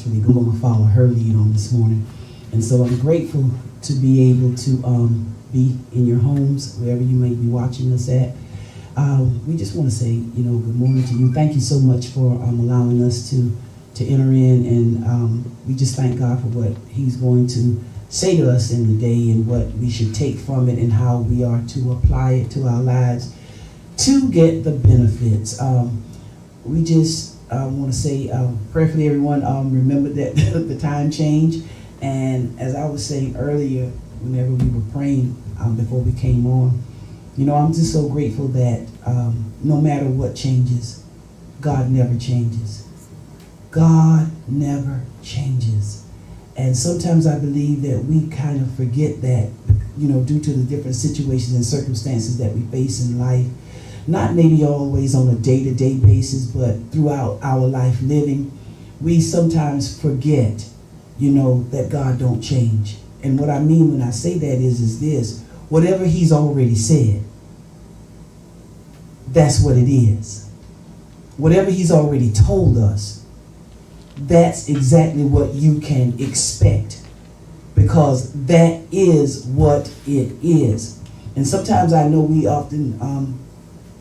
purposefully. I'm going to follow her lead on this morning. And so I'm grateful to be able to be in your homes, wherever you may be watching us at. We just want to say, good morning to you. Thank you so much for allowing us to enter in, and we just thank God for what he's going to say to us in the day and what we should take from it and how we are to apply it to our lives to get the benefits. We just want to say, prayerfully, everyone, remember that the time change. And as I was saying earlier, whenever we were praying before we came on, I'm just so grateful that no matter what changes, God never changes. God never changes. And sometimes I believe that we kind of forget that, due to the different situations and circumstances that we face in life. Not maybe always on a day-to-day basis, but throughout our life living, we sometimes forget, that God don't change. And what I mean when I say that is this: whatever he's already said, that's what it is. Whatever he's already told us, that's exactly what you can expect, because that is what it is. And sometimes I know we often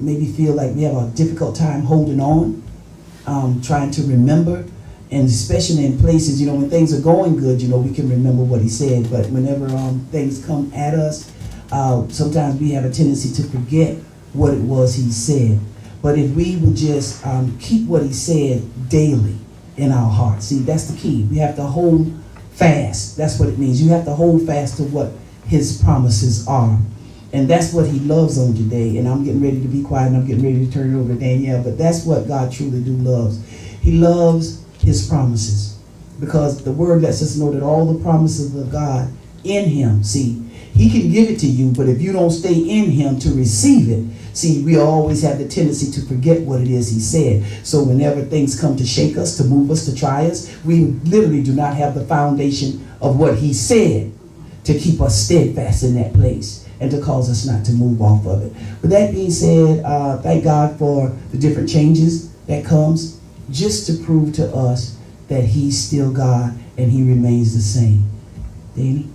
maybe feel like we have a difficult time holding on, trying to remember, and especially in places, when things are going good, we can remember what he said. But whenever things come at us, sometimes we have a tendency to forget what it was he said. But if we would just keep what he said daily in our hearts, see, that's the key. We have to hold fast. That's what it means. You have to hold fast to what his promises are. And that's what he loves on today. And I'm getting ready to be quiet, and I'm getting ready to turn it over to Danielle. But that's what God truly loves. He loves his promises, because the word lets us know that all the promises of God in him, see, he can give it to you, but if you don't stay in him to receive it, see, we always have the tendency to forget what it is he said. So whenever things come to shake us, to move us, to try us, we literally do not have the foundation of what he said to keep us steadfast in that place and to cause us not to move off of it. With that being said, thank God for the different changes that comes, just to prove to us that he's still God and he remains the same. Danny?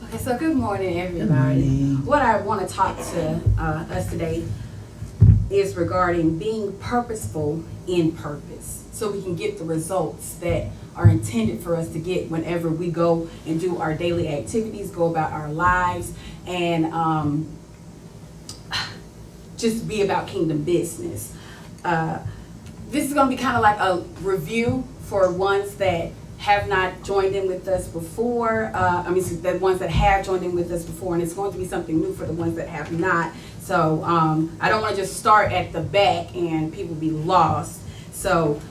Okay, so good morning, everybody. Good morning. What I want to talk to us today is regarding being purposeful in purpose, so we can get the results that are intended for us to get whenever we go and do our daily activities, go about our lives, and just be about kingdom business. This is going to be kind of like a review for ones that have not joined in with us before. The ones that have joined in with us before, and it's going to be something new for the ones that have not. So I don't want to just start at the back and people be lost. So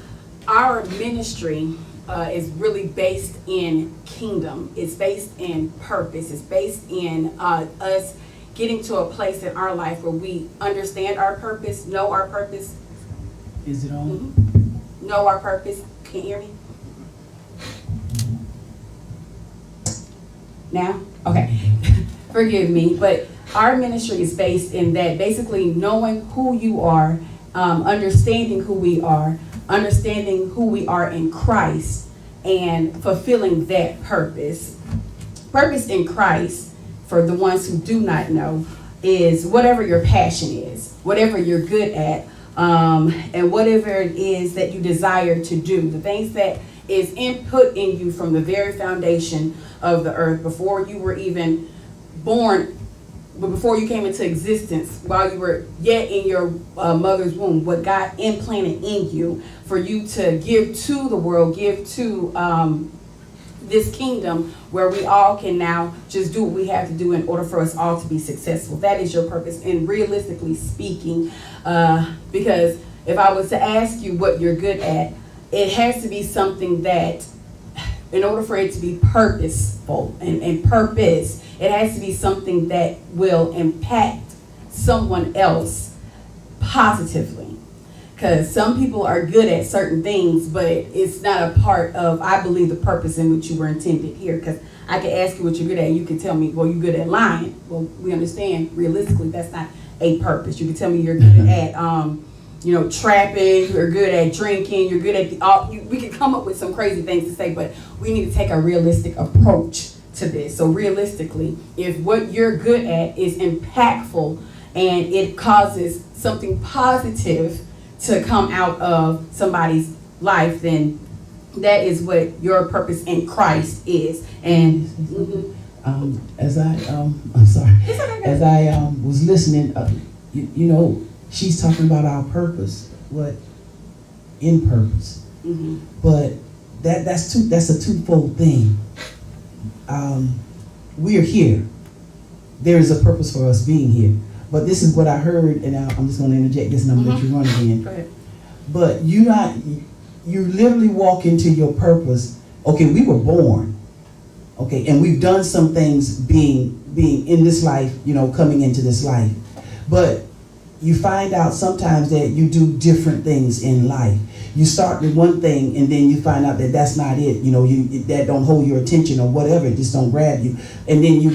our ministry is really based in kingdom. It's based in purpose. It's based in us getting to a place in our life where we understand our purpose, know our purpose. Is it on? Mm-hmm. Know our purpose. Can you hear me? Now? Okay. Forgive me, but our ministry is based in that, basically knowing who you are, understanding who we are, understanding who we are in Christ, and fulfilling that purpose. Purpose in Christ, for the ones who do not know, is whatever your passion is, whatever you're good at, and whatever it is that you desire to do, the things that is input in you from the very foundation of the earth, before you were even born, but before you came into existence, while you were yet in your mother's womb, what God implanted in you for you to give to the world, give to this kingdom, where we all can now just do what we have to do in order for us all to be successful. That is your purpose. And realistically speaking, because if I was to ask you what you're good at, it has to be something that, in order for it to be purposeful and purpose, it has to be something that will impact someone else positively. Because some people are good at certain things, but it's not a part of, I believe, the purpose in which you were intended here. Because I could ask you what you're good at, and you could tell me, well, you're good at lying. Well, we understand realistically that's not a purpose. You could tell me you're good at trapping, you're good at drinking, you're good at we can come up with some crazy things to say, but we need to take a realistic approach to this. So realistically, if what you're good at is impactful and it causes something positive to come out of somebody's life, then that is what your purpose in Christ is. And as I was listening, she's talking about our purpose, in purpose. Mm-hmm. But that's a twofold thing. We are here. There is a purpose for us being here. But this is what I heard, and I'm just going to interject this, and I'm going to let you run again. Go ahead. But you literally walk into your purpose. Okay, we were born. Okay, and we've done some things being in this life, coming into this life. But you find out sometimes that you do different things in life. You start with one thing, and then you find out that that's not it. That don't hold your attention or whatever. It just don't grab you. And then you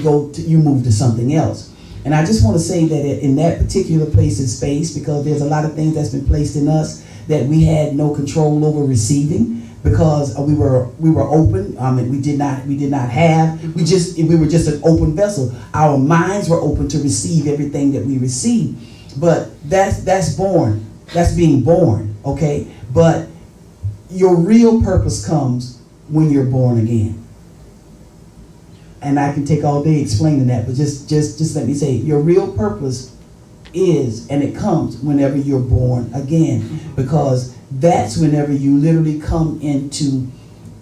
move to something else. And I just want to say that in that particular place and space, because there's a lot of things that's been placed in us that we had no control over receiving, because we were open. We did not have. We were just an open vessel. Our minds were open to receive everything that we received. But that's born. That's being born. Okay. But your real purpose comes when you're born again. And I can take all day explaining that, but just let me say, your real purpose is, and it comes whenever you're born again, because that's whenever you literally come into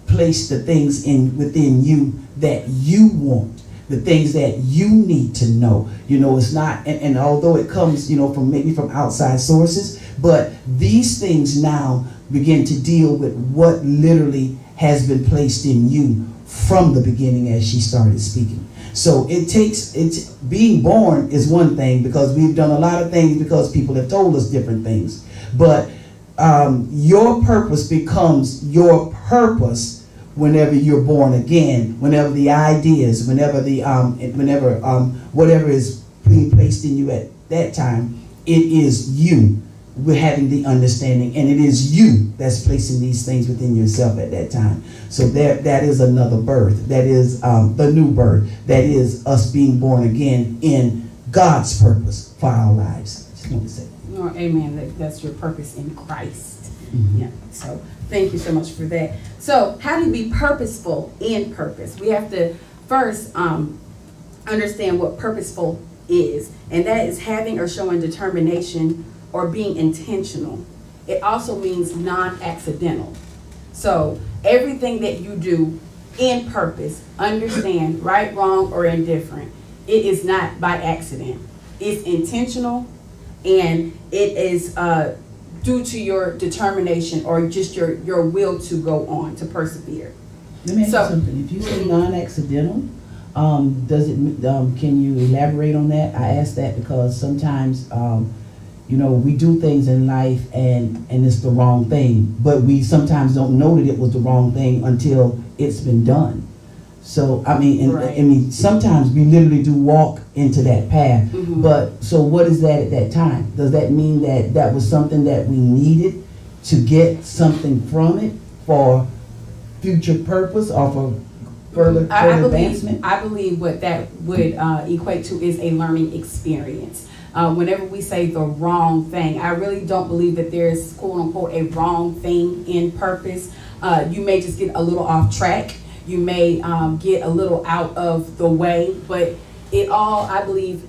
place the things within you that you want, the things that you need to know. It's not, and although it comes, from outside sources, but these things now begin to deal with what literally has been placed in you from the beginning as she started speaking. So it's being born is one thing, because we've done a lot of things because people have told us different things. But your purpose becomes your purpose whenever you're born again, whenever the ideas, whatever is being placed in you at that time, it is you. We're having the understanding, and it is you that's placing these things within yourself at that time. So that is another birth. That is the new birth. That is us being born again in God's purpose for our lives. Just want to say. Amen. That's your purpose in Christ. Mm-hmm. Yeah. So thank you so much for that. So how do you be purposeful in purpose? We have to first understand what purposeful is, and that is having or showing determination or being intentional. It also means non-accidental. So everything that you do in purpose, understand, right, wrong, or indifferent, it is not by accident. It's intentional, and it is due to your determination or just your will to go on, to persevere. Let me ask you something. If you say non-accidental, can you elaborate on that? I ask that because sometimes we do things in life and it's the wrong thing, but we sometimes don't know that it was the wrong thing until it's been done. So, right. Sometimes we literally do walk into that path, mm-hmm. But so what is that at that time? Does that mean that was something that we needed to get something from it for future purpose or for further advancement? I believe what that would equate to is a learning experience. Whenever we say the wrong thing, I really don't believe that there's quote unquote a wrong thing in purpose. You may just get a little off track. You may get a little out of the way, but it all, I believe,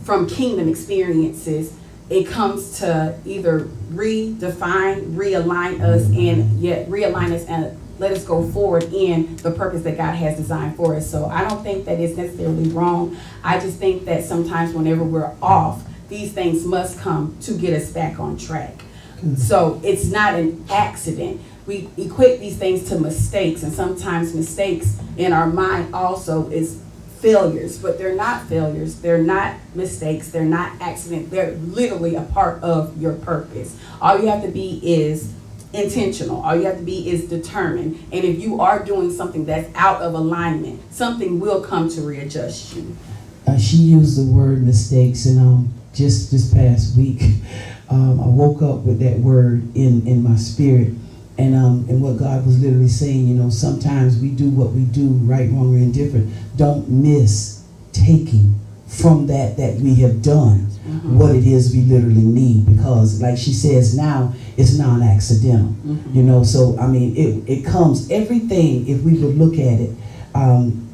from kingdom experiences, it comes to either redefine, realign us, and yet realign us and let us go forward in the purpose that God has designed for us. So I don't think that it's necessarily wrong. I just think that sometimes whenever we're off, these things must come to get us back on track. Mm-hmm. So it's not an accident. We equate these things to mistakes, and sometimes mistakes in our mind also is failures, but they're not failures. They're not mistakes. They're not accidents. They're literally a part of your purpose. All you have to be is intentional. All you have to be is determined. And if you are doing something that's out of alignment, something will come to readjust you. She used the word mistakes, and just this past week, I woke up with that word in my spirit. And what God was literally saying, you know, sometimes we do what we do, right, wrong, or indifferent. Don't miss taking from that we have done what it is we literally need, because like she says now, it's non-accidental. You know, so I mean, it comes, everything, if we would look at it,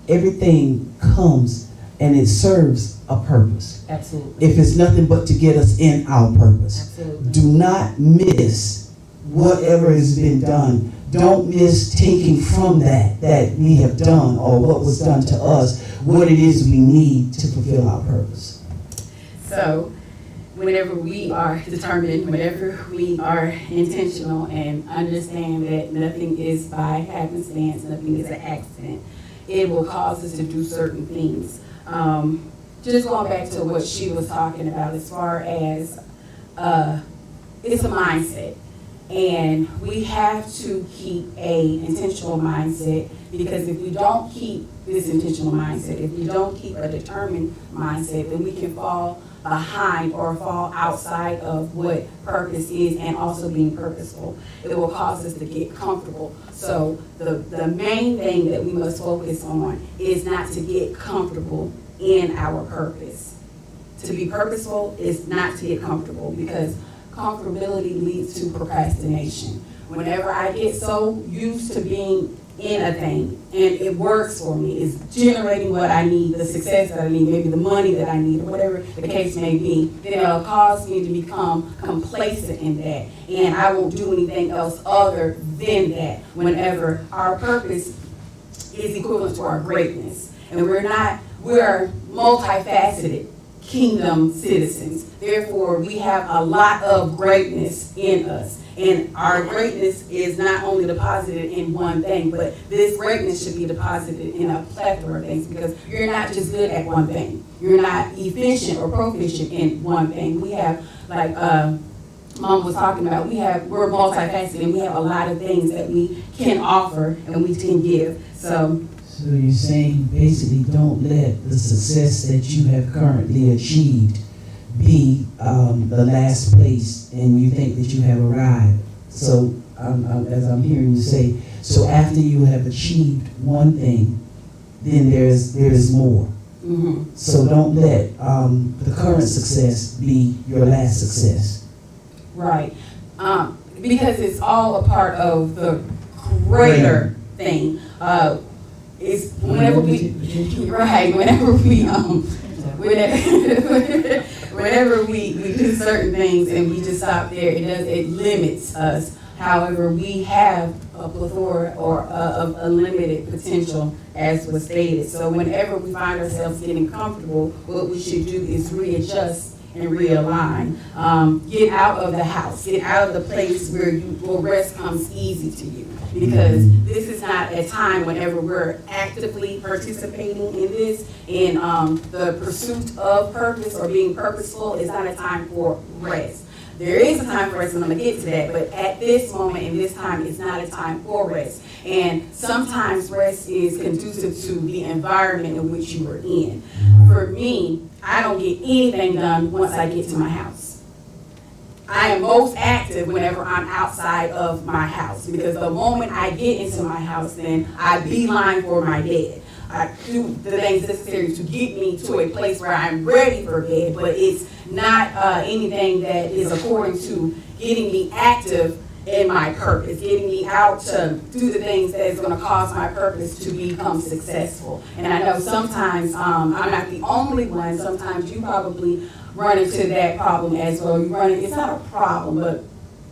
everything comes and it serves a purpose. Absolutely. If it's nothing but to get us in our purpose. Absolutely. Do not miss whatever has been done. Don't miss taking from that we have done, or what was done to us, what it is we need to fulfill our purpose. So, whenever we are determined, whenever we are intentional and understand that nothing is by happenstance, nothing is an accident, it will cause us to do certain things. Just going back to what she was talking about as far as it's a mindset. And we have to keep a intentional mindset, because if we don't keep this intentional mindset, if we don't keep a determined mindset, then we can fall behind or fall outside of what purpose is, and also being purposeful. It will cause us to get comfortable. So the main thing that we must focus on is not to get comfortable in our purpose. To be purposeful is not to get comfortable, because comfortability leads to procrastination. Whenever I get so used to being in a thing and it works for me, it's generating what I need, the success that I need, maybe the money that I need, or whatever the case may be, then it'll cause me to become complacent in that, and I won't do anything else other than that, whenever our purpose is equivalent to our greatness. And we're multifaceted kingdom citizens. Therefore, we have a lot of greatness in us. And our greatness is not only deposited in one thing, but this greatness should be deposited in a plethora of things, because you're not just good at one thing. You're not efficient or proficient in one thing. We have, like Mom was talking about, we're multifaceted, and we have a lot of things that we can offer and we can give. So you're saying basically, don't let the success that you have currently achieved be the last place and you think that you have arrived. So as I'm hearing you say, so after you have achieved one thing, then there is more. So don't let the current success be your last success. Right. Because it's all a part of the greater thing. Is whenever we do certain things and we just stop there, it limits us. However, we have a plethora or of unlimited potential, as was stated. So whenever we find ourselves getting comfortable, what we should do is readjust and realign. Get out of the house, get out of the place where rest comes easy to you. Because this is not a time whenever we're actively participating in this, in the pursuit of purpose or being purposeful, is not a time for rest. There is a time for rest, and I'm going to get to that, but at this moment in this time, it's not a time for rest. And sometimes rest is conducive to the environment in which you are in. For me, I don't get anything done once I get to my house. I am most active whenever I'm outside of my house, because the moment I get into my house, then I beeline for my bed. I do the things necessary to get me to a place where I'm ready for bed, but it's not anything that is according to getting me active in my purpose, getting me out to do the things that is going to cause my purpose to become successful. And I know sometimes I'm not the only one. Sometimes you probably run into that problem as well. It's not a problem, but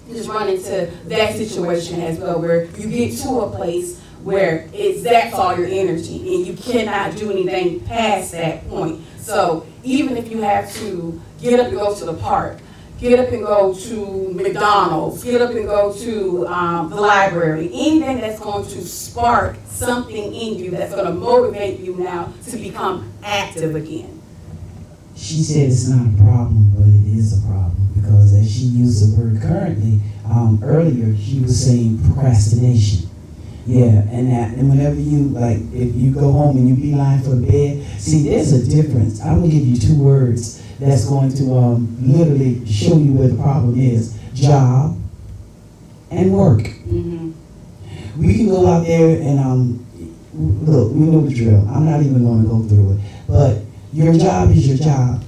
you just run into that situation as well, where you get to a place where it zaps all your energy and you cannot do anything past that point. So even if you have to get up and go to the park, get up and go to McDonald's, get up and go to the library, anything that's going to spark something in you that's going to motivate you now to become active again. She said it's not a problem, but it is a problem, because as she used the word currently, earlier she was saying procrastination. Yeah, and whenever you, like, if you go home and you beeline for the bed, see, there's a difference. I'm going to give you two words that's going to literally show you where the problem is. Job and work. Mm-hmm. We can go out there and look, we know the drill. I'm not even going to go through it. But your job is your job.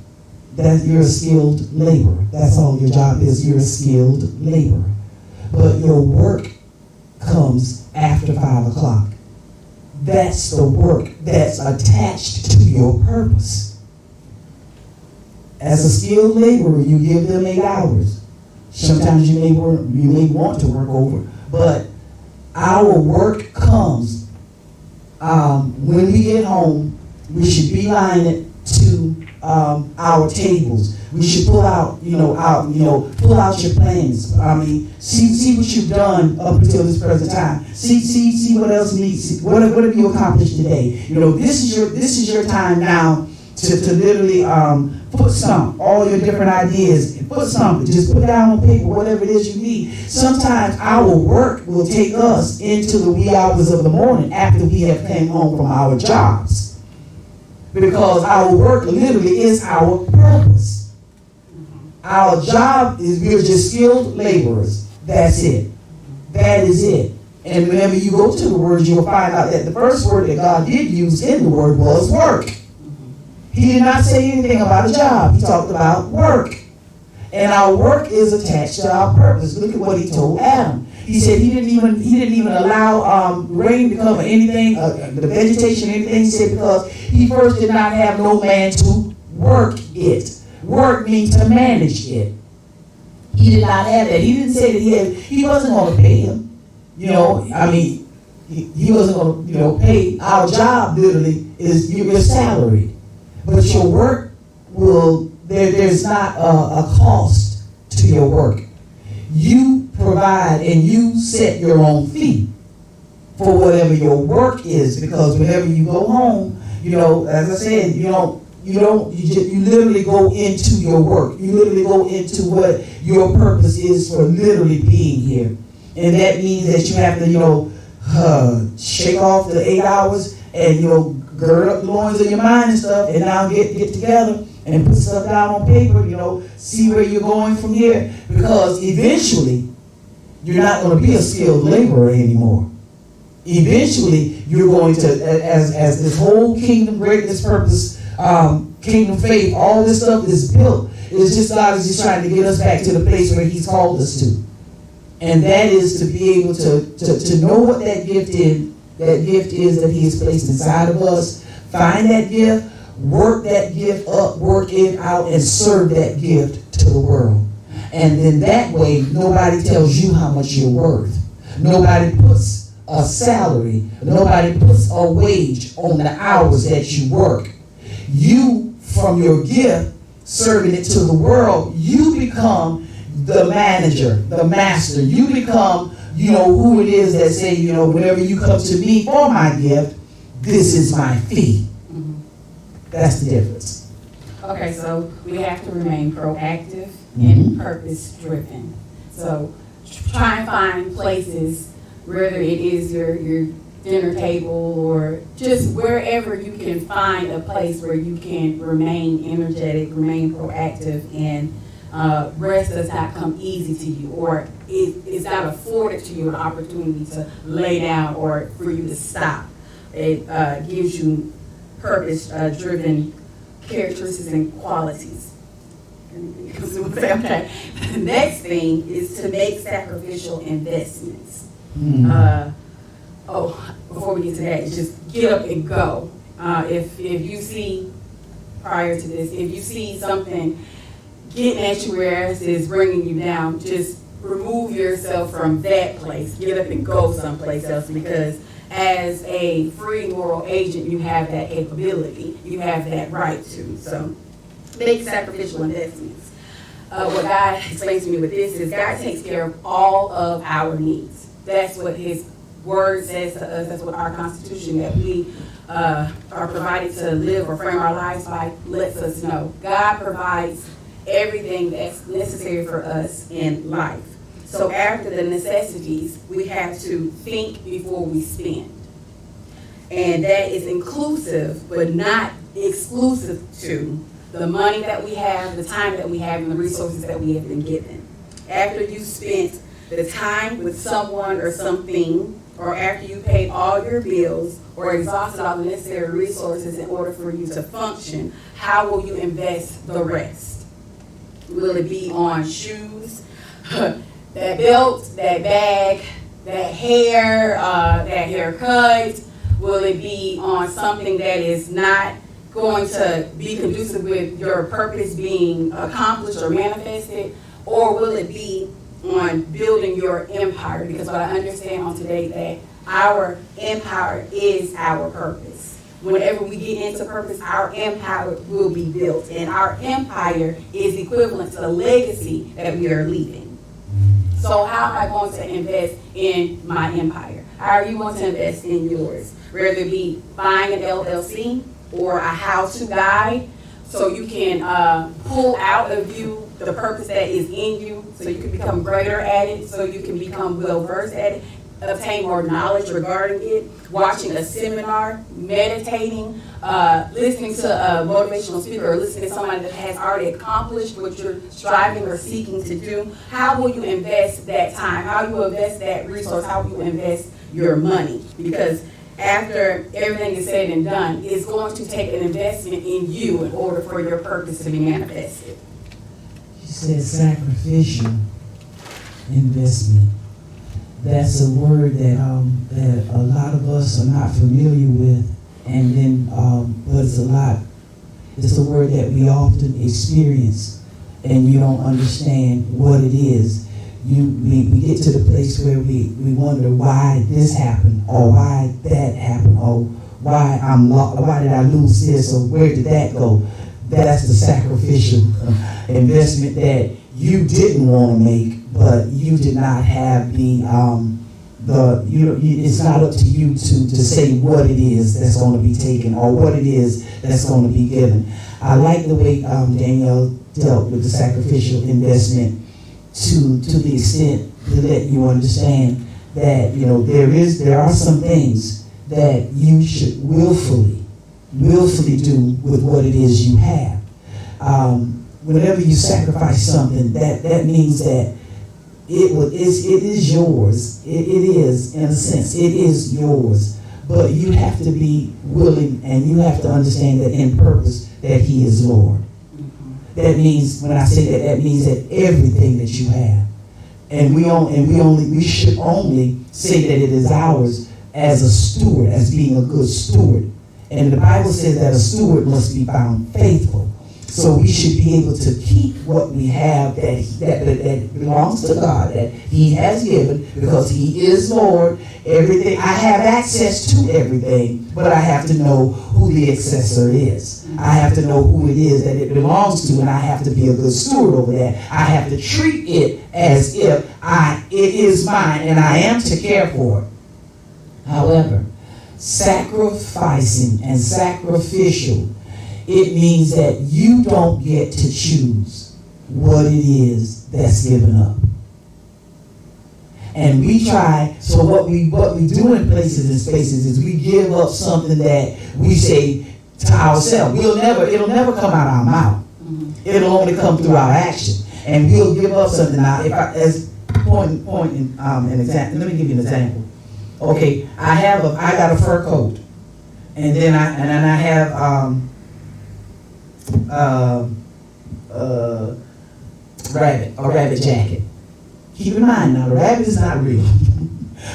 You're a skilled laborer. That's all your job is. You're a skilled laborer. But your work comes after 5 o'clock. That's the work that's attached to your purpose. As a skilled laborer, you give them 8 hours. Sometimes you may want to work over, but our work comes when we get home. We should beeline it to our tables. We should pull out your plans. I mean, see what you've done up until this present time. See what else needs. What have you accomplished today? This is your time now to literally put all your different ideas. Put something. Just put down on paper whatever it is you need. Sometimes our work will take us into the wee hours of the morning after we have came home from our jobs. Because our work literally is our purpose. Our job is we're just skilled laborers. That's it. That is it. And whenever you go to the word, you'll find out that the first word that God did use in the word was work. He did not say anything about a job. He talked about work. And our work is attached to our purpose. Look at what he told Adam. He said he didn't even allow rain to cover anything, the vegetation, anything. He said because he first did not have no man to work it. Work means to manage it. He did not have that. He didn't say that he wasn't going to pay him. He wasn't going to pay. Our job literally is your salary. But your work there's not a cost to your work. You provide and you set your own fee for whatever your work is, because whenever you go home, as I said, you literally go into your work. You literally go into what your purpose is for literally being here. And that means that you have to, shake off the 8 hours and, gird up the loins of your mind and stuff, and now get together and put stuff down on paper, see where you're going from here. Because eventually, you're not going to be a skilled laborer anymore. Eventually, you're going to, as this whole kingdom greatness purpose, kingdom faith, all this stuff is built. It's just God is just trying to get us back to the place where he's called us to. And that is to be able to know what that gift is that he has placed inside of us. Find that gift, work that gift up, work it out, and serve that gift to the world. And then that way, nobody tells you how much you're worth. Nobody puts a salary, nobody puts a wage on the hours that you work. You, from your gift, serving it to the world, you become the manager, the master. You become, who it is that say, whenever you come to me for my gift, this is my fee. Mm-hmm. That's the difference. Okay, so we have to remain proactive and purpose-driven. So try and find places, whether it is your dinner table or just wherever you can find a place where you can remain energetic, remain proactive, and rest does not come easy to you, or it's not afforded to you an opportunity to lay down or for you to stop. It gives you purpose-driven characteristics and qualities. Okay. The next thing is to make sacrificial investments. Before we get to that, it's just get up and go. If you see, prior to this, if you see something getting at you where it's bringing you down, just remove yourself from that place. Get up and go someplace else, because as a free moral agent, you have that capability. You have that right to. So make sacrificial investments. What God explains to me with this is God takes care of all of our needs. That's what his word says to us. That's what our Constitution that we are provided to live or frame our lives by lets us know. God provides everything that's necessary for us in life. So after the necessities, we have to think before we spend. And that is inclusive, but not exclusive to the money that we have, the time that we have, and the resources that we have been given. After you spent the time with someone or something, or after you paid all your bills or exhausted all the necessary resources in order for you to function, how will you invest the rest? Will it be on shoes, that belt, that bag, that haircut? Will it be on something that is not going to be conducive with your purpose being accomplished or manifested? Or will it be on building your empire? Because what I understand on today, that our empire is our purpose. Whenever we get into purpose, our empire will be built. And our empire is equivalent to the legacy that we are leaving. So how am I going to invest in my empire? How are you going to invest in yours? Whether it be buying an LLC or a how-to guide, so you can pull out of you the purpose that is in you, so you can become greater at it, so you can become well-versed at it, obtain more knowledge regarding it, watching a seminar, meditating, listening to a motivational speaker, or listening to somebody that has already accomplished what you're striving or seeking to do. How will you invest that time? How will you invest that resource? How will you invest your money? Because after everything is said and done, it's going to take an investment in you in order for your purpose to be manifested. She said sacrificial investment. That's a word that a lot of us are not familiar with, and then but it's a word that we often experience, and you don't understand what it is. We get to the place where we wonder why this happened, or why that happened, or why did I lose this, or where did that go? That's the sacrificial investment that you didn't want to make, but you did not have it's not up to you to say what it is that's going to be taken, or what it is that's going to be given. I like the way Danielle dealt with the sacrificial investment to the extent to let you understand that there are some things that you should willfully do with what it is you have. Whenever you sacrifice something, that means that it is yours. It is, in a sense, it is yours. But you have to be willing, and you have to understand that in purpose that He is Lord. That means, when I say that means that everything that you have, and we should only say that it is ours as a steward, as being a good steward. And the Bible says that a steward must be found faithful. So we should be able to keep what we have that belongs to God, that He has given, because He is Lord. Everything, I have access to everything, but I have to know who the accessor is. I have to know who it is that it belongs to, and I have to be a good steward over that. I have to treat it as if it is mine, and I am to care for it. However, sacrificing and sacrificial, it means that you don't get to choose what it is that's given up. And we try, so what we do in places and spaces is we give up something that we say to ourselves. It'll never come out of our mouth. It'll only come through our action. And we'll give up something. Now, an example, let me give you an example. Okay, I got a fur coat, and then I have a rabbit jacket. Keep in mind now, the rabbit is not real,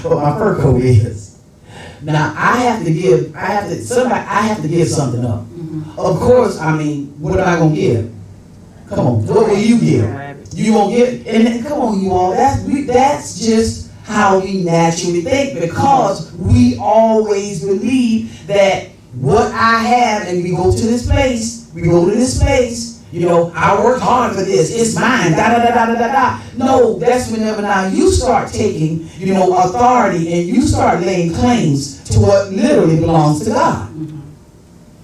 but my fur coat is. Now I have to give something up. Of course, what am I gonna give? Come on, what will you give? You gonna give? And come on, you all. That's just how we naturally think, because we always believe that what I have, and we go to this place. I worked hard for this. It's mine. No, that's whenever now you start taking, authority, and you start laying claims to what literally belongs to God.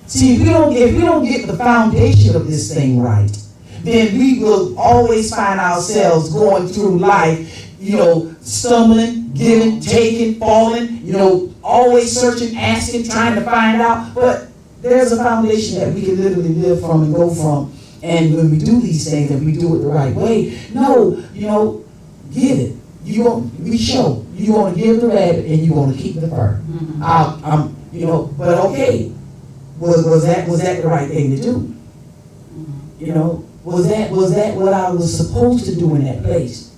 See, if we don't get the foundation of this thing right, then we will always find ourselves going through life, stumbling, giving, taking, falling, always searching, asking, trying to find out. But there's a foundation that we can literally live from and go from. And when we do these things and we do it the right way, no, give it. You want to give the rabbit and you want to keep the fur. Mm-hmm. But okay, was that the right thing to do? Was that what I was supposed to do in that place?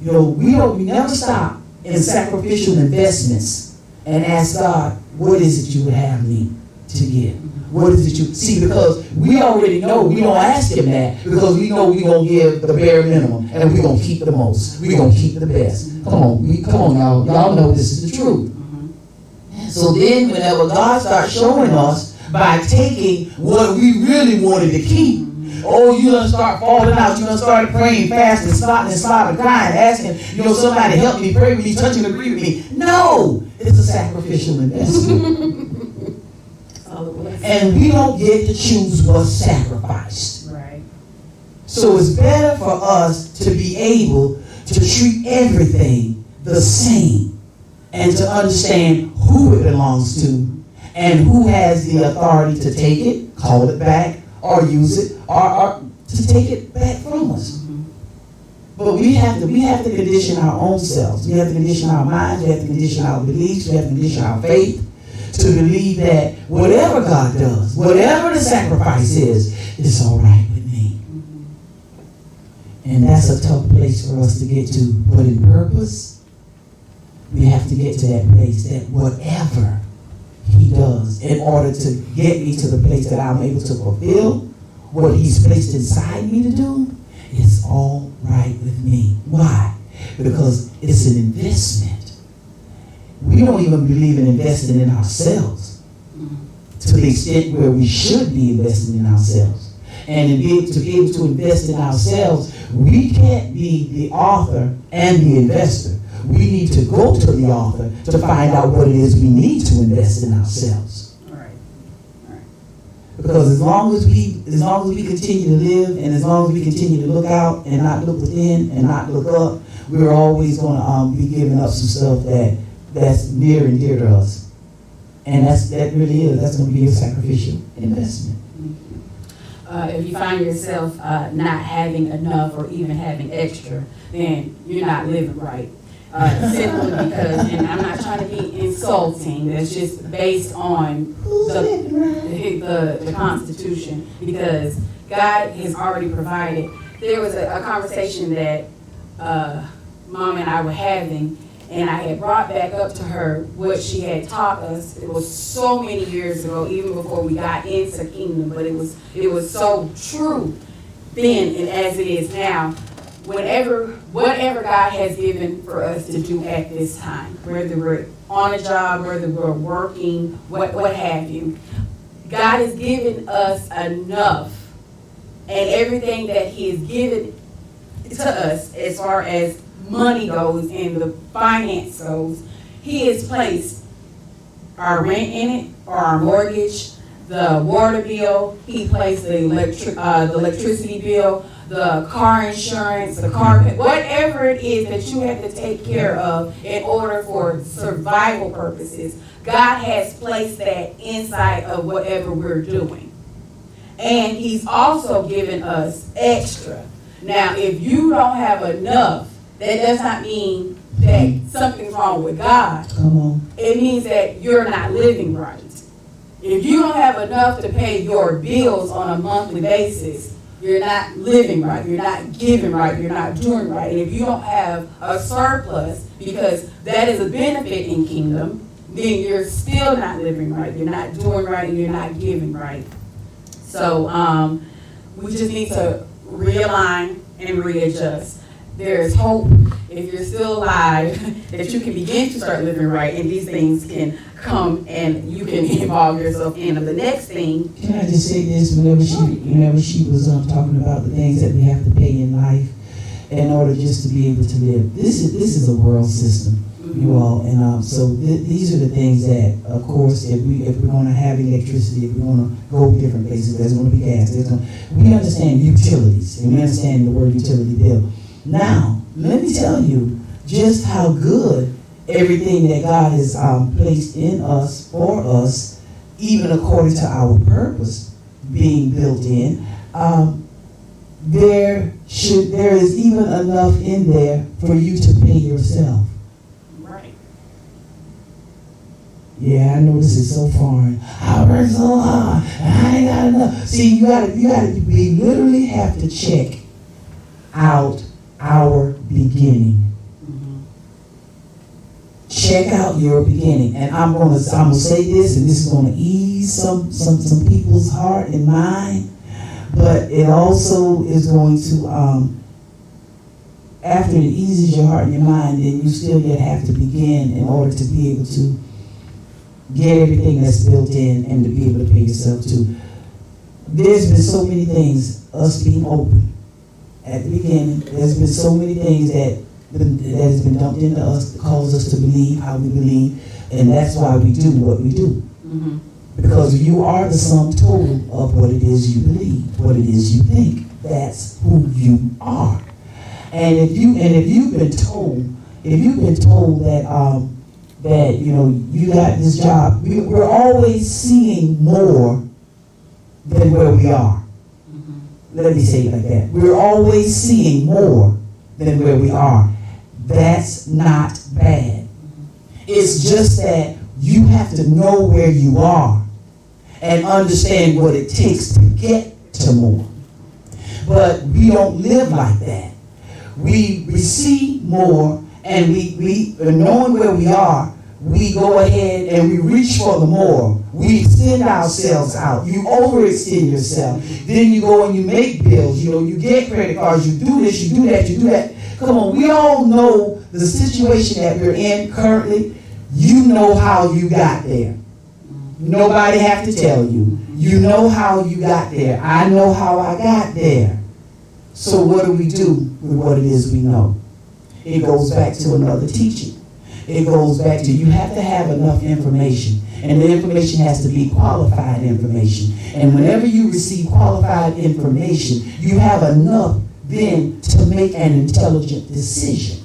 We never stop in sacrificial investments and ask God, what is it you would have me to give? What is it you see? Because we already know, we don't ask him that because we know we're gonna give the bare minimum and we're gonna keep the most. We're gonna keep the best. Come on, y'all. Y'all know this is the truth. So then whenever God starts showing us by taking what we really wanted to keep, you done start falling out. You done started praying, fasting, slobbing, crying, asking, somebody help me, pray with me, touch and agree with me. No, it's a sacrificial investment. And we don't get to choose what's sacrificed. Right. So it's better for us to be able to treat everything the same and to understand who it belongs to and who has the authority to take it, call it back, or use it, or to take it back from us. Mm-hmm. But we have to condition our own selves. We have to condition our minds. We have to condition our beliefs. We have to condition our faith to believe that whatever God does, whatever the sacrifice is, it's all right with me. Mm-hmm. And that's a tough place for us to get to. But in purpose, we have to get to that place that whatever he does in order to get me to the place that I'm able to fulfill what he's placed inside me to do, it's all right with me. Why? Because it's an investment. We don't even believe in investing in ourselves to the extent where we should be investing in ourselves. And to be able to invest in ourselves, we can't be the author and the investor. We need to go to the author to find out what it is we need to invest in ourselves. Right. Because as long as we continue to live and as long as we continue to look out and not look within and not look up, we're always going to be giving up some stuff that's near and dear to us. And that's going to be a sacrificial investment. If you find yourself not having enough or even having extra, then you're not living right. Simply because, and I'm not trying to be insulting, that's just based on the Constitution, because God has already provided. There was a conversation that Mom and I were having, and I had brought back up to her what she had taught us. It was so many years ago, even before we got into Kingdom, but it was so true then and as it is now. Whatever God has given for us to do at this time, whether we're on a job, whether we're working, what have you, God has given us enough, and everything that he has given to us as far as money goes and the finance goes, he has placed our rent in it, or our mortgage, the water bill, he placed the electricity bill, the car insurance, the car, whatever it is that you have to take care of in order for survival purposes, God has placed that inside of whatever we're doing. And he's also given us extra. Now, if you don't have enough, that does not mean that something's wrong with God. Come on. It means that you're not living right. If you don't have enough to pay your bills on a monthly basis, you're not living right, you're not giving right, you're not doing right. And if you don't have a surplus, because that is a benefit in Kingdom, then you're still not living right, you're not doing right, and you're not giving right. So we just need to realign and readjust. There is hope, if you're still alive, that you can begin to start living right, and these things can come and you can involve yourself in them. The next thing. Can I just say this? Whenever she was talking about the things that we have to pay in life in order just to be able to live, this is a world system, you all, and so these are the things that, of course, if we're going to have electricity, if we're going to go different places, there's going to be gas. We understand utilities, and we understand the word utility bill. Now, let me tell you just how good everything that God has placed in us, for us, even according to our purpose being built in, there is even enough in there for you to pay yourself. Right. Yeah, I know this is so foreign. I work so hard. I ain't got enough. See, we literally have to check out our beginning. Check out your beginning. And I'm gonna say this, and this is gonna ease some people's heart and mind, but it also is going to after it eases your heart and your mind, then you still yet have to begin in order to be able to get everything that's built in and to be able to pay yourself too. There's been so many things, us being open at the beginning, there's been so many things that has been dumped into us that cause us to believe how we believe, and that's why we do what we do. Mm-hmm. Because you are the sum total of what it is you believe, what it is you think. That's who you are. And if you've been told that you got this job, we're always seeing more than where we are. Mm-hmm. Let me say it like that. We're always seeing more than where we are. That's not bad. It's just that you have to know where you are and understand what it takes to get to more. But we don't live like that. We see more, and we knowing where we are, we go ahead and we reach for the more. We extend ourselves out. You overextend yourself. Then you go and you make bills. You get credit cards. You do this, you do that, you do that. Come on, we all know the situation that we're in currently. You know how you got there. Nobody have to tell you. You know how you got there. I know how I got there. So what do we do with what it is we know? It goes back to another teaching. It goes back to you have to have enough information. And the information has to be qualified information. And whenever you receive qualified information, you have enough then to make an intelligent decision.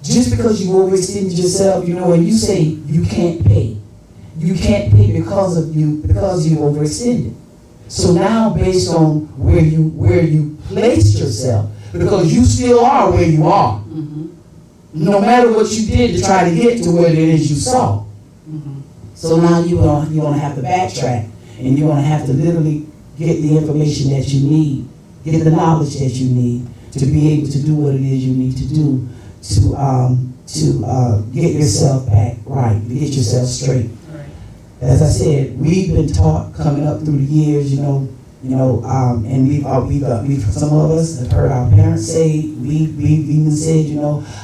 Just because you overextended yourself, and you say you can't pay. You can't pay because you overextended. So now based on where you placed yourself, because you still are where you are. Mm-hmm. No matter what you did to try to get to where it is you saw. Mm-hmm. So now you're gonna have to backtrack, and you're gonna have to literally get the information that you need, get the knowledge that you need to be able to do what it is you need to do to get yourself back right, to get yourself straight. Right. As I said, we've been taught coming up through the years, and we've some of us have heard our parents say, we've even said,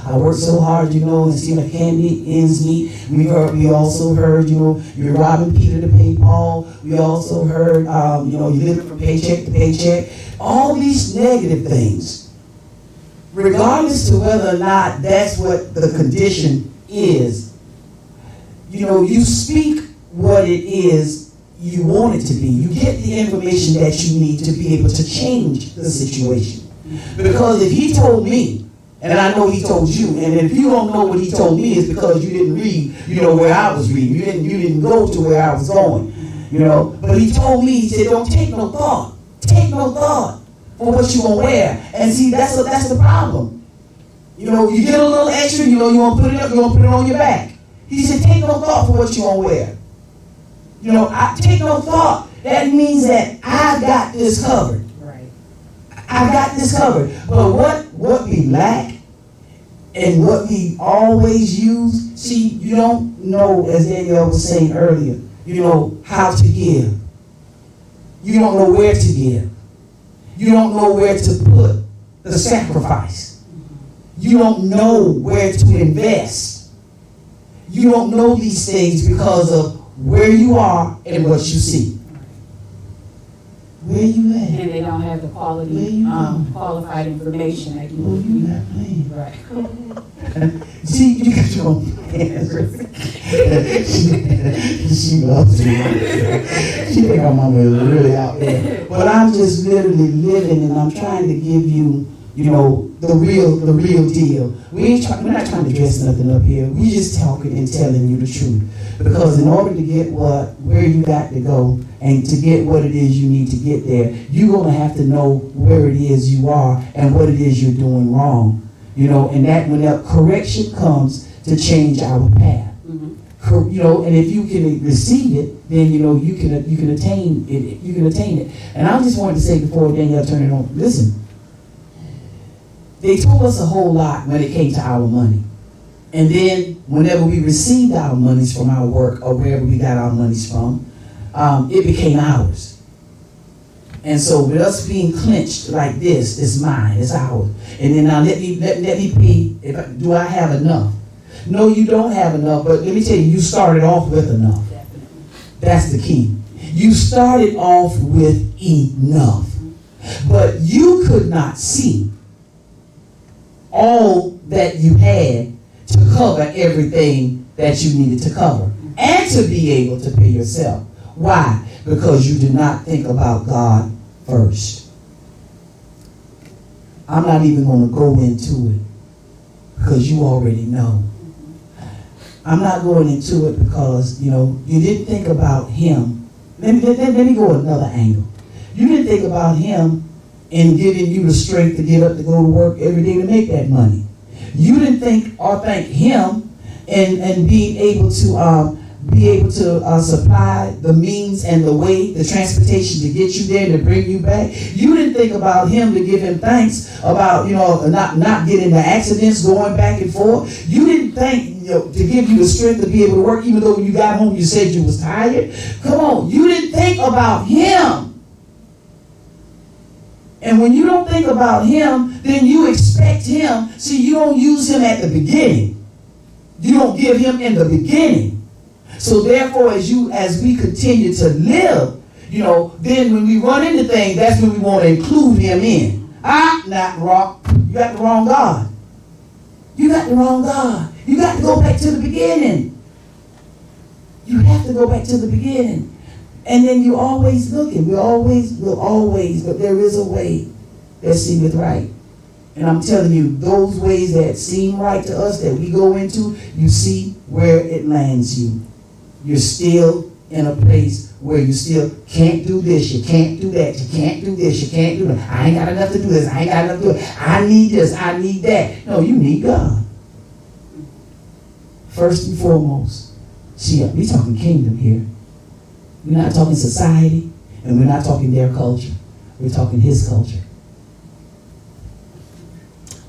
I work so hard, and it seems like can't meet ends meet. We also heard, you're robbing Peter to pay Paul. We also heard, you're living from paycheck to paycheck. All these negative things. Regardless to whether or not that's what the condition is, you speak what it is you want it to be. You get the information that you need to be able to change the situation. Because if he told me, and I know he told you, and if you don't know what he told me, it's because you didn't read, where I was reading. You didn't go to where I was going. But he told me, he said, don't take no thought. Take no thought for what you gonna wear. And see, that's the problem. You get a little extra, you want to put it up, you want to put it on your back. He said, take no thought for what you gonna wear. I take no thought. That means that I got this covered. Right. I got this covered. But what we lack and what we always use, see, you don't know, as Danielle was saying earlier, how to give. You don't know where to give. You don't know where to put the sacrifice. You don't know where to invest. You don't know these things because of where you are and what you see. Where you at? And they don't have the quality, qualified information like you. Oh, you not playing. Right. See, you got your own answer. She loves me. She think my mama is really out there. But I'm just literally living, and I'm trying to give you, you know, the real deal. We're not trying to dress nothing up here. We just talking and telling you the truth. Because in order to get where you got to go and to get what it is you need to get there, you're going to have to know where it is you are and what it is you're doing wrong. You know, and that when that correction comes to change our path. Mm-hmm. You know, and if you can receive it, then you know you can attain it. You can attain it. And I just wanted to say before Danielle turn it on, listen. They told us a whole lot when it came to our money. And then whenever we received our monies from our work or wherever we got our monies from, it became ours. And so with us being clenched like this, it's mine, it's ours. And then now let me be, do I have enough? No, you don't have enough, but let me tell you, you started off with enough. That's the key. You started off with enough. But you could not see all that you had to cover everything that you needed to cover and to be able to pay yourself. Why? Because you did not think about God first. I'm not even going to go into it because you already know. I'm not going into it because, you know, you didn't think about him. Let me go another angle. You didn't think about him and giving you the strength to get up to go to work every day to make that money. You didn't think or thank him and being able to supply the means and the way, the transportation to get you there, to bring you back. You didn't think about him to give him thanks about, you know, not getting the accidents going back and forth. You didn't think, you know, to give you the strength to be able to work, even though when you got home you said you was tired. Come on, you didn't think about him. And when you don't think about him, then you expect him. See, you don't use him at the beginning. You don't give him in the beginning. So therefore, as we continue to live, you know, then when we run into things, that's when we want to include him in. Not wrong. You got the wrong God. You got the wrong God. You got to go back to the beginning. You have to go back to the beginning. And then you're always looking. We'll always, but there is a way that seemeth right. And I'm telling you, those ways that seem right to us, that we go into, you see where it lands you. You're still in a place where you still can't do this, you can't do that, you can't do this, you can't do that. I ain't got enough to do this, I ain't got enough to do it. I need this, I need that. No, you need God. First and foremost. See, we're talking kingdom here. We're not talking society, and we're not talking their culture. We're talking his culture.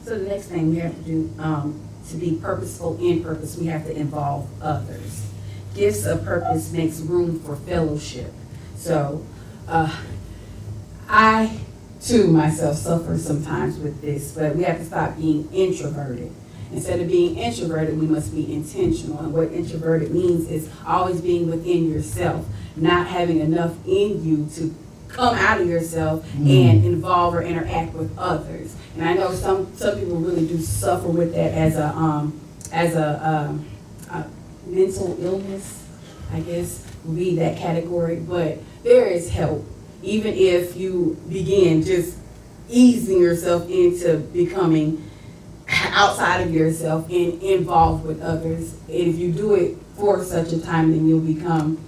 So the next thing we have to do, to be purposeful in purpose, we have to involve others. Gifts of purpose makes room for fellowship. So I, too, myself suffer sometimes with this, but we have to stop being introverted. Instead of being introverted, we must be intentional. And what introverted means is always being within yourself, not having enough in you to come out of yourself and involve or interact with others. And I know some people really do suffer with that as a mental illness, I guess, would be that category. But there is help, even if you begin just easing yourself into becoming outside of yourself and involved with others. And if you do it for such a time, then you'll become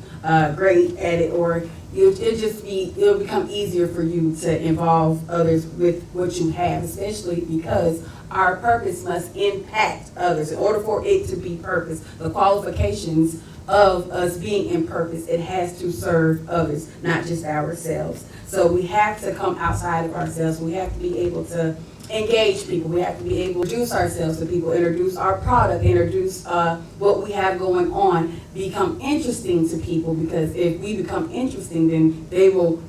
great at it, or it'll become easier for you to involve others with what you have, especially because our purpose must impact others. In order for it to be purpose, the qualifications of us being in purpose, it has to serve others, not just ourselves. So we have to come outside of ourselves. We have to be able to engage people. We have to be able to introduce ourselves to people, introduce our product, introduce what we have going on, become interesting to people, because if we become interesting, then they will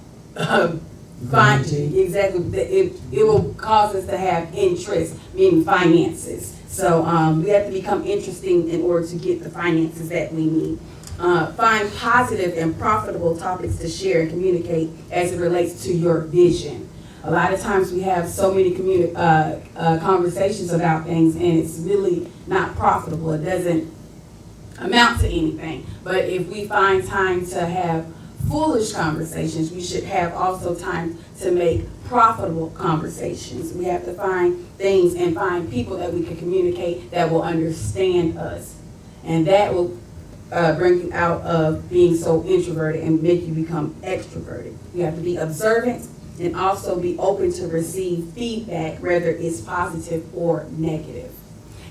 find exactly, it will cause us to have interest, meaning finances. So we have to become interesting in order to get the finances that we need. Find positive and profitable topics to share and communicate as it relates to your vision. A lot of times we have so many conversations about things, and it's really not profitable. It doesn't amount to anything. But if we find time to have foolish conversations. We should have also time to make profitable conversations. We have to find things and find people that we can communicate that will understand us. And that will bring you out of being so introverted and make you become extroverted. You have to be observant and also be open to receive feedback, whether it's positive or negative.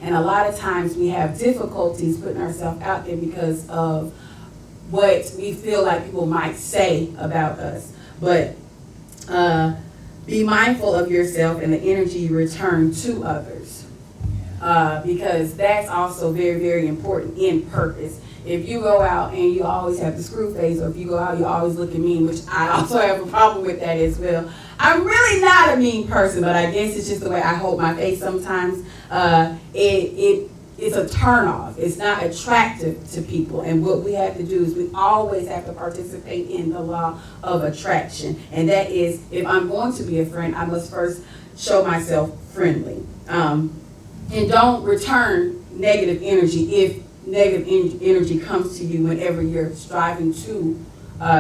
And a lot of times we have difficulties putting ourselves out there because of what we feel like people might say about us. But be mindful of yourself and the energy you return to others. Because that's also very, very important in purpose. If you go out and you always have the screw face, or if you go out you always looking mean, which I also have a problem with that as well. I'm really not a mean person, but I guess it's just the way I hold my face sometimes. It's a turnoff. It's not attractive to people. And what we have to do is we always have to participate in the law of attraction. And that is, if I'm going to be a friend, I must first show myself friendly. And don't return negative energy if negative energy comes to you whenever you're striving to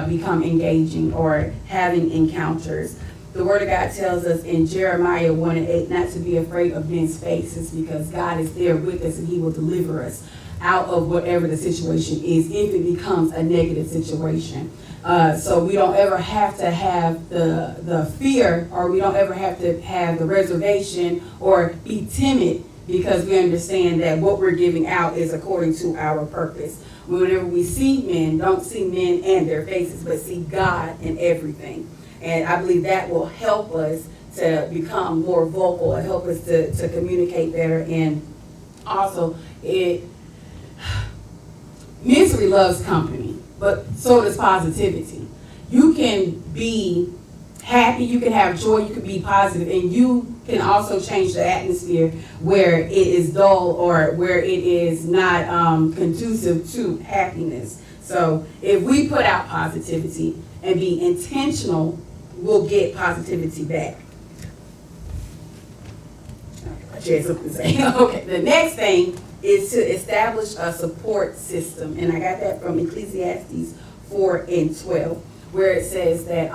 become engaging or having encounters. The Word of God tells us in Jeremiah 1:8 not to be afraid of men's faces, because God is there with us and He will deliver us out of whatever the situation is if it becomes a negative situation. So we don't ever have to have the fear, or we don't ever have to have the reservation or be timid, because we understand that what we're giving out is according to our purpose. Whenever we see men, don't see men and their faces, but see God in everything. And I believe that will help us to become more vocal and help us to communicate better. And also, misery loves company, but so does positivity. You can be happy, you can have joy, you can be positive, and you can also change the atmosphere where it is dull or where it is not conducive to happiness. So if we put out positivity and be intentional, we'll get positivity back. She had something to say. Okay, the next thing is to establish a support system. And I got that from Ecclesiastes 4:12, where it says that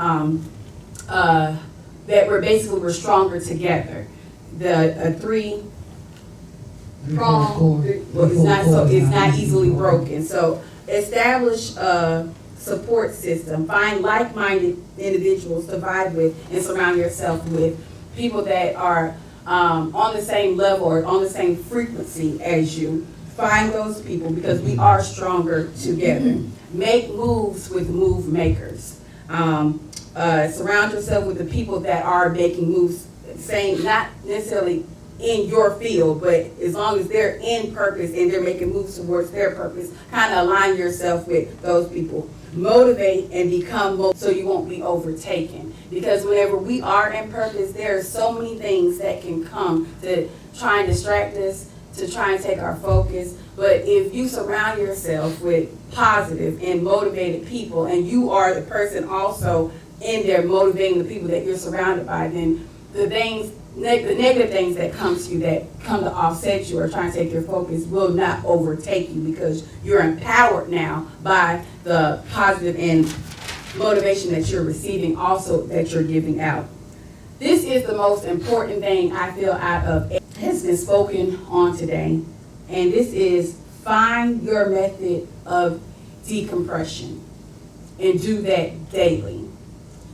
that we're stronger together. The three-pronged, it's not easily broken. So establish a support system. Find like-minded individuals to vibe with and surround yourself with people that are on the same level or on the same frequency as you. Find those people, because we are stronger together. Make moves with move makers. Surround yourself with the people that are making moves, saying not necessarily in your field, but as long as they're in purpose and they're making moves towards their purpose, kind of align yourself with those people. Motivate and become so you won't be overtaken. Because whenever we are in purpose, there are so many things that can come to try and distract us, to try and take our focus. But if you surround yourself with positive and motivated people, and you are the person also in there motivating the people that you're surrounded by, then the negative things that come to you, that come to offset you or try and take your focus, will not overtake you, because you're empowered now by the positive and motivation that you're receiving, also that you're giving out. This is the most important thing I feel out of has been spoken on today, and this is find your method of decompression and do that daily.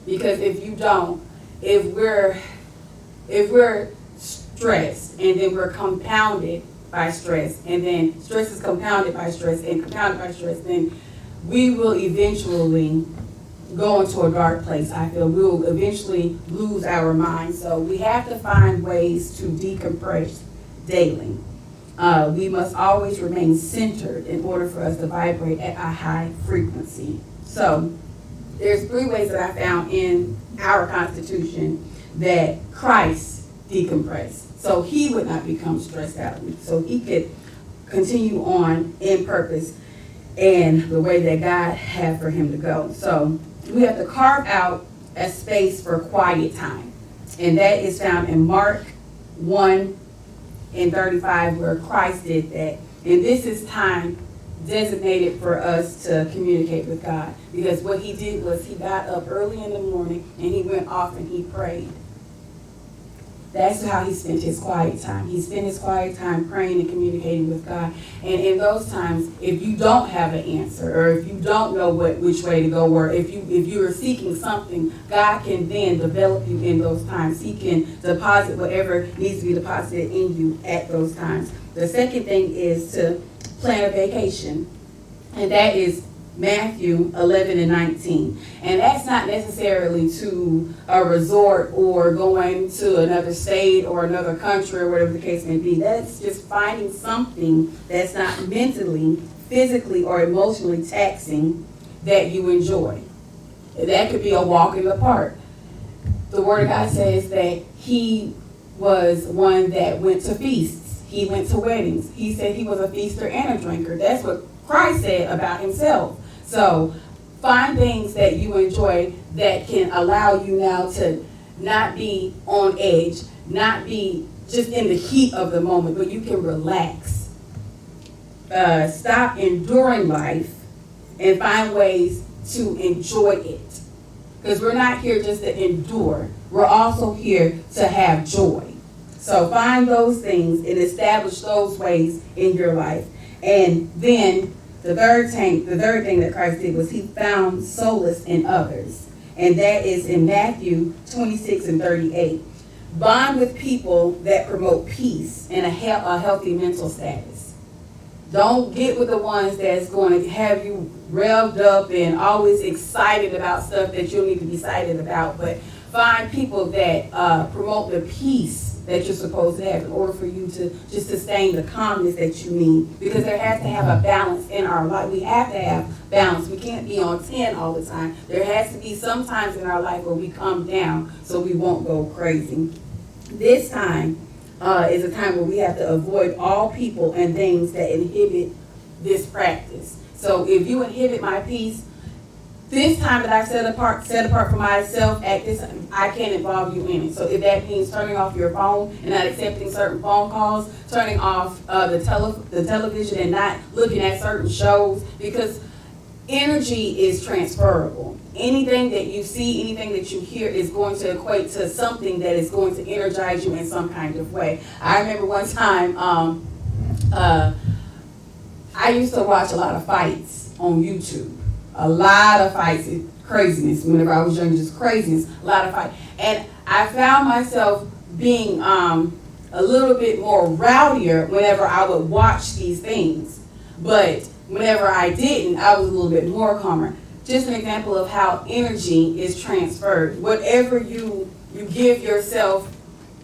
Because if you don't, if we're stressed and then we're compounded by stress, and then stress is compounded by stress and compounded by stress, then we will eventually go into a dark place. I feel we will eventually lose our mind. So we have to find ways to decompress daily. We must always remain centered in order for us to vibrate at a high frequency. So there's 3 ways that I found in our Constitution that Christ decompressed, so he would not become stressed out, so he could continue on in purpose and the way that God had for him to go. So we have to carve out a space for quiet time, and that is found in Mark 1:35, where Christ did that. And this is time designated for us to communicate with God. Because what he did was he got up early in the morning and he went off and he prayed. That's how he spent his quiet time. He spent his quiet time praying and communicating with God. And in those times, if you don't have an answer, or if you don't know which way to go, or if you are seeking something, God can then develop you in those times. He can deposit whatever needs to be deposited in you at those times. The second thing is to plan a vacation, and that is Matthew 11 and 19. And that's not necessarily to a resort or going to another state or another country or whatever the case may be. That's just finding something that's not mentally, physically, or emotionally taxing that you enjoy. That could be a walk in the park. The Word of God says that he was one that went to feasts. He went to weddings. He said he was a feaster and a drinker. That's what Christ said about himself. So find things that you enjoy that can allow you now to not be on edge, not be just in the heat of the moment, but you can relax. Stop enduring life and find ways to enjoy it. Because we're not here just to endure. We're also here to have joy. So find those things and establish those ways in your life. And then the third thing that Christ did was he found solace in others. And that is in Matthew 26 and 38. Bond with people that promote peace and a healthy mental status. Don't get with the ones that's going to have you revved up and always excited about stuff that you don't need to be excited about. But find people that promote the peace that you're supposed to have in order for you to just sustain the calmness that you need. Because there has to have a balance in our life. We have to have balance. We can't be on 10 all the time. There has to be some times in our life where we calm down so we won't go crazy. This time is a time where we have to avoid all people and things that inhibit this practice. So if you inhibit my peace, this time that I've set apart for myself at this, I can't involve you in it. So if that means turning off your phone and not accepting certain phone calls, turning off the television and not looking at certain shows, because energy is transferable. Anything that you see, anything that you hear is going to equate to something that is going to energize you in some kind of way. I remember one time, I used to watch a lot of fights on YouTube. A lot of fights, craziness. Whenever I was young, just craziness, a lot of fights. And I found myself being a little bit more rowdier whenever I would watch these things. But whenever I didn't, I was a little bit more calmer. Just an example of how energy is transferred. Whatever you give yourself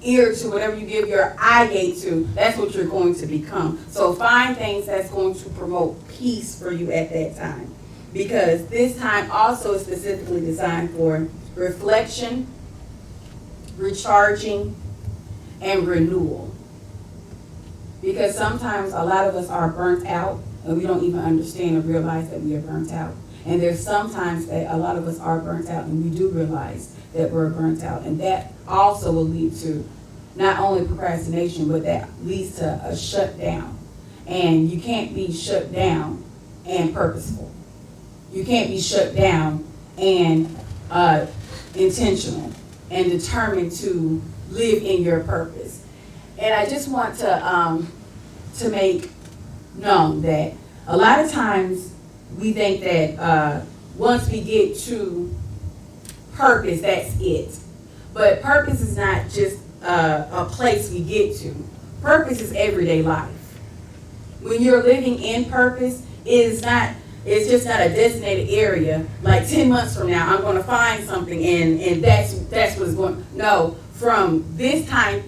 ear to, whatever you give your eye gate to, that's what you're going to become. So find things that's going to promote peace for you at that time. Because this time also is specifically designed for reflection, recharging, and renewal. Because sometimes a lot of us are burnt out and we don't even understand or realize that we are burnt out. And there's sometimes that a lot of us are burnt out and we do realize that we're burnt out. And that also will lead to not only procrastination, but that leads to a shutdown. And you can't be shut down and purposeful. You can't be shut down and intentional and determined to live in your purpose. And I just want to make known that a lot of times we think that once we get to purpose, that's it. But purpose is not just a place we get to. Purpose is everyday life. When you're living in purpose, it's just not a designated area. Like 10 months from now, I'm going to find something and that's what it's going. No, from this time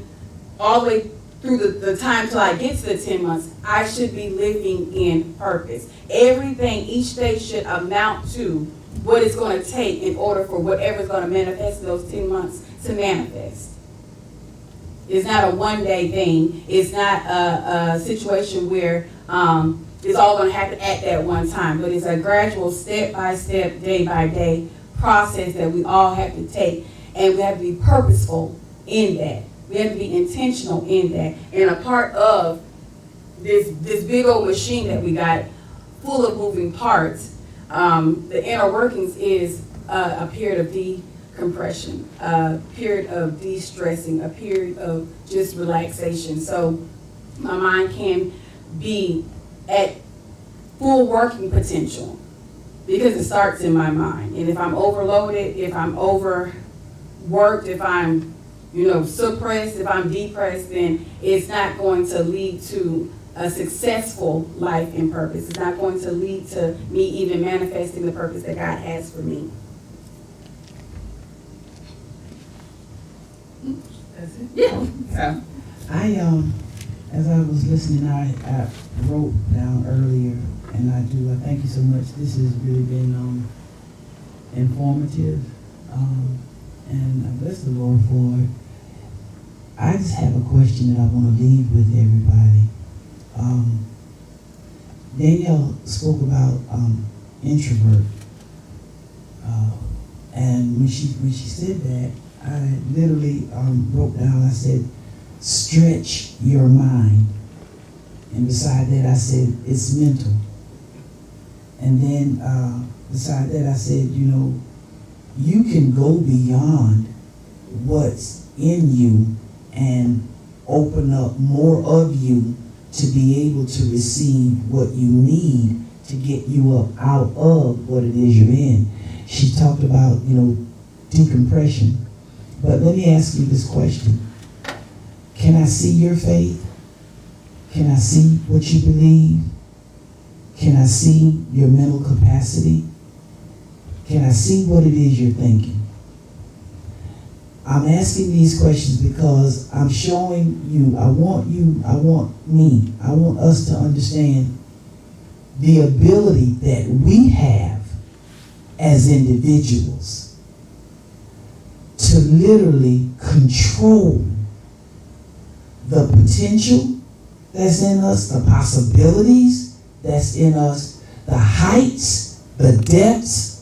all the way through the time till I get to the 10 months, I should be living in purpose. Everything each day should amount to what it's going to take in order for whatever's going to manifest in those 10 months to manifest. It's not a one-day thing. It's not a situation where it's all going to happen at that one time, but it's a gradual, step-by-step, day-by-day process that we all have to take, and we have to be purposeful in that. We have to be intentional in that. And a part of this big old machine that we got, full of moving parts, the inner workings is a period of decompression, a period of de-stressing, a period of just relaxation. So my mind can be at full working potential because it starts in my mind. And if I'm overloaded, if I'm overworked, if I'm suppressed, if I'm depressed, then it's not going to lead to a successful life and purpose. It's not going to lead to me even manifesting the purpose that God has for me. That's it? Yeah. As I was listening, I wrote down earlier, and I thank you so much. This has really been informative, and I bless the Lord for it. I just have a question that I want to leave with everybody. Danielle spoke about introvert, and when she said that, I literally wrote down, I said, stretch your mind. And beside that, I said, it's mental. And then beside that, I said, you can go beyond what's in you and open up more of you to be able to receive what you need to get you up out of what it is you're in. She talked about, decompression. But let me ask you this question. Can I see your faith? Can I see what you believe? Can I see your mental capacity? Can I see what it is you're thinking? I'm asking these questions because I'm showing you, I want us to understand the ability that we have as individuals to literally control the potential that's in us, the possibilities that's in us, the heights, the depths.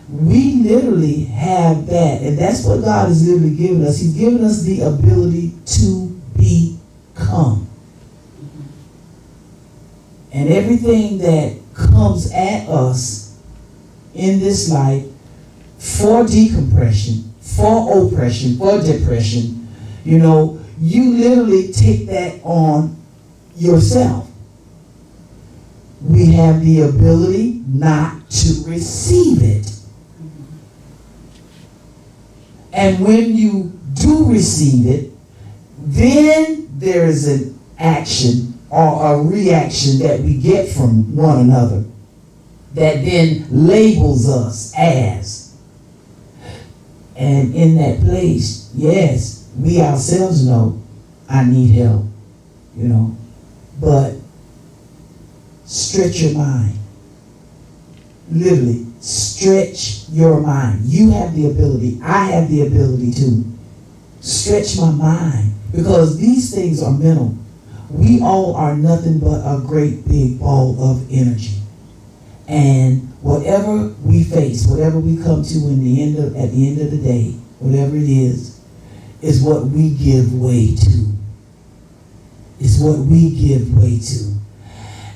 We literally have that, and that's what God has literally given us. He's given us the ability to become. And everything that comes at us in this life for decompression, for oppression, for depression, you literally take that on yourself. We have the ability not to receive it. And when you do receive it, then there is an action or a reaction that we get from one another that then labels us as. And in that place, yes, we ourselves know I need help, but stretch your mind. Literally, stretch your mind. You have the ability, I have the ability to stretch my mind because these things are mental. We all are nothing but a great big ball of energy. And whatever we face, whatever we come to at the end of the day, whatever it is what we give way to. It's what we give way to.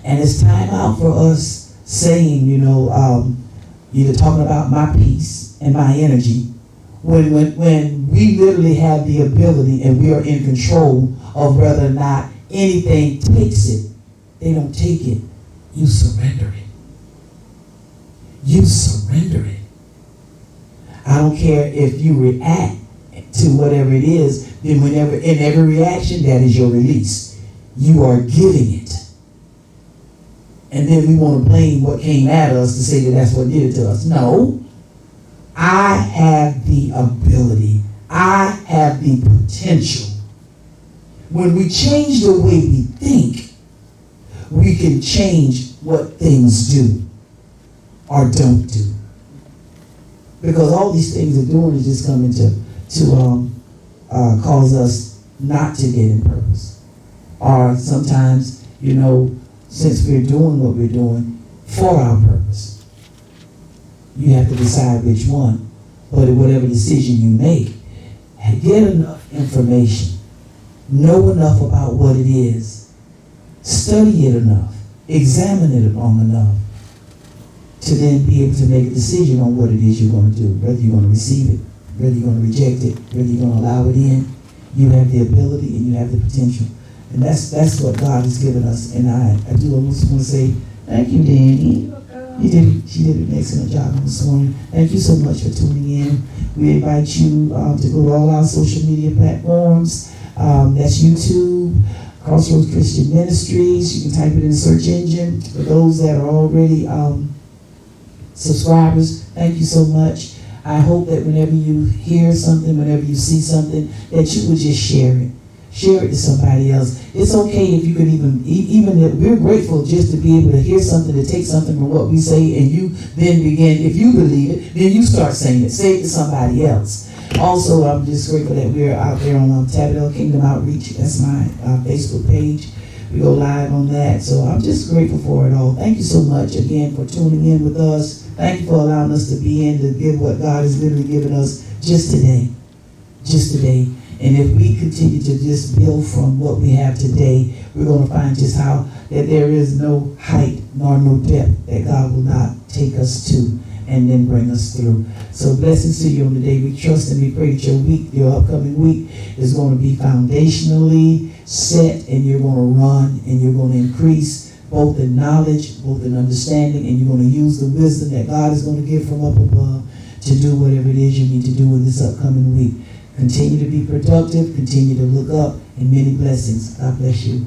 And it's time out for us saying, you're talking about my peace and my energy, when we literally have the ability and we are in control of whether or not anything takes it. They don't take it. You surrender it. You surrender it. I don't care if you react to whatever it is, then in every reaction, that is your release. You are giving it. And then we want to blame what came at us to say that that's what did it to us. No. I have the ability. I have the potential. When we change the way we think, we can change what things do or don't do. Because all these things are doing is just coming to cause us not to get in purpose. Or sometimes, since we're doing what we're doing for our purpose, you have to decide which one. But whatever decision you make, get enough information. Know enough about what it is. Study it enough. examine it long enough to then be able to make a decision on what it is you're going to do, whether you're going to receive it, whether you're going to reject it, whether you're going to allow it in. You have the ability and you have the potential. And that's what God has given us. And I do almost want to say, thank you, Danny. She did an excellent job this morning. Thank you so much for tuning in. We invite you to go to all our social media platforms. That's YouTube, Crossroads Christian Ministries. You can type it in the search engine. For those that are already subscribers, thank you so much. I hope that whenever you hear something, whenever you see something, that you would just share it. Share it to somebody else. It's okay if you could even if we're grateful just to be able to hear something, to take something from what we say, and you then begin, if you believe it, then you start saying it. Say it to somebody else. Also, I'm just grateful that we're out there on Untitled Kingdom Outreach. That's my Facebook page. We go live on that. So I'm just grateful for it all. Thank you so much again for tuning in with us. Thank you for allowing us to be in to give what God has literally given us just today. Just today. And if we continue to just build from what we have today, we're going to find just how that there is no height nor no depth that God will not take us to and then bring us through. So blessings to you on the day. We trust and we pray that your upcoming week is going to be foundationally set, and you're going to run and you're going to increase both in knowledge, both in understanding, and you're going to use the wisdom that God is going to give from up above to do whatever it is you need to do in this upcoming week. Continue to be productive, continue to look up, and many blessings. God bless you.